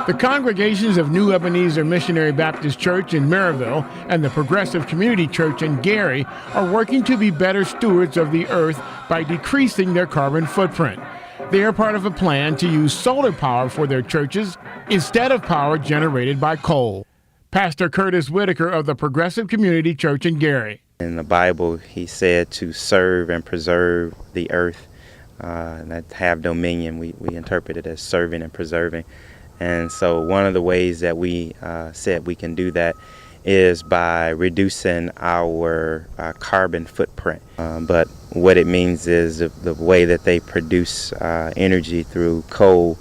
The congregations of New Ebenezer Missionary Baptist Church in Maryville and the Progressive Community Church in Gary are working to be better stewards of the earth by decreasing their carbon footprint. They are part of a plan to use solar power for their churches instead of power generated by coal. Pastor Curtis Whitaker of the Progressive Community Church in Gary. In the Bible, he said to serve and preserve the earth, and that have dominion. We interpret it as serving and preserving. And so one of the ways that we said we can do that is by reducing our carbon footprint. But what it means is the way that they produce energy through coal,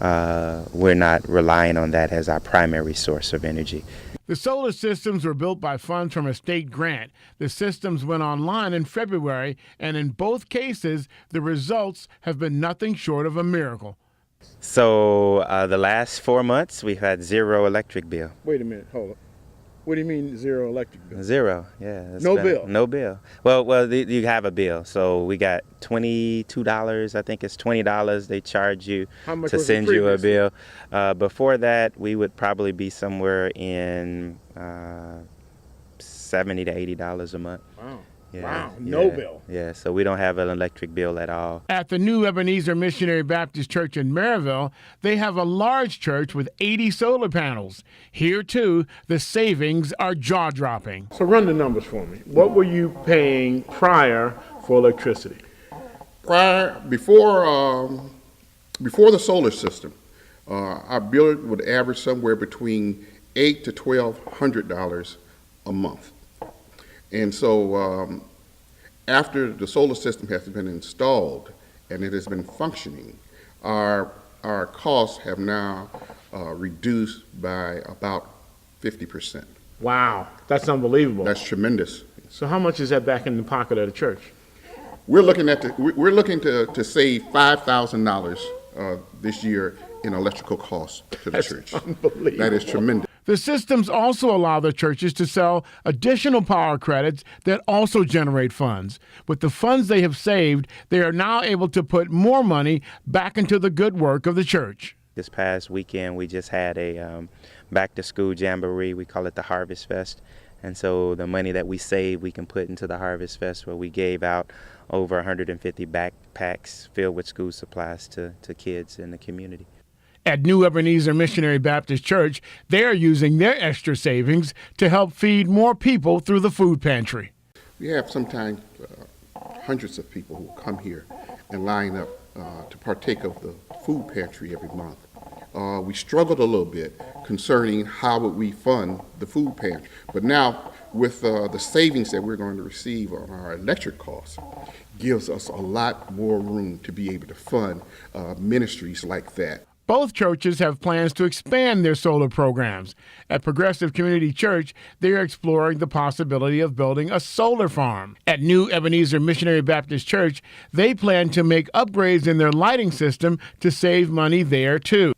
we're not relying on that as our primary source of energy. The solar systems were built by funds from a state grant. The systems went online in February, and in both cases, the results have been nothing short of a miracle. So the last 4 months, we've had zero electric bill. Wait a minute, hold on. What do you mean zero electric bill? Zero, yeah. No bill? No bill. Well, you have a bill. So we got $22, I think it's $20 they charge you to send you a bill. Before that, we would probably be somewhere in $70 to $80 a month. Wow. Yeah, wow, no bill. Yeah, so we don't have an electric bill at all. At the New Ebenezer Missionary Baptist Church in Maryville, they have a large church with 80 solar panels. Here, too, the savings are jaw-dropping. So run the numbers for me. What were you paying prior for electricity? Before the solar system, our bill would average somewhere between $800 to $1,200 a month. And so after the solar system has been installed and it has been functioning, our costs have now reduced by about 50%. Wow, that's unbelievable. That's tremendous. So how much is that back in the pocket of the church? We're looking to save $5,000 this year in electrical costs to the church. Unbelievable. That is tremendous. The systems also allow the churches to sell additional power credits that also generate funds. With the funds they have saved, they are now able to put more money back into the good work of the church. This past weekend, we just had a back-to-school jamboree. We call it the Harvest Fest. And so the money that we save, we can put into the Harvest Fest, where we gave out over 150 backpacks filled with school supplies to kids in the community. At New Ebenezer Missionary Baptist Church, they are using their extra savings to help feed more people through the food pantry. We have sometimes hundreds of people who come here and line up to partake of the food pantry every month. We struggled a little bit concerning how would we fund the food pantry. But now, with the savings that we're going to receive on our electric costs, gives us a lot more room to be able to fund ministries like that. Both churches have plans to expand their solar programs. At Progressive Community Church, they are exploring the possibility of building a solar farm. At New Ebenezer Missionary Baptist Church, they plan to make upgrades in their lighting system to save money there, too.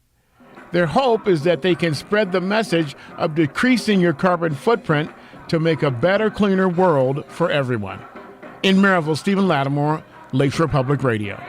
Their hope is that they can spread the message of decreasing your carbon footprint to make a better, cleaner world for everyone. In Maryville, Stephen Lattimore, Lakeshore Public Radio.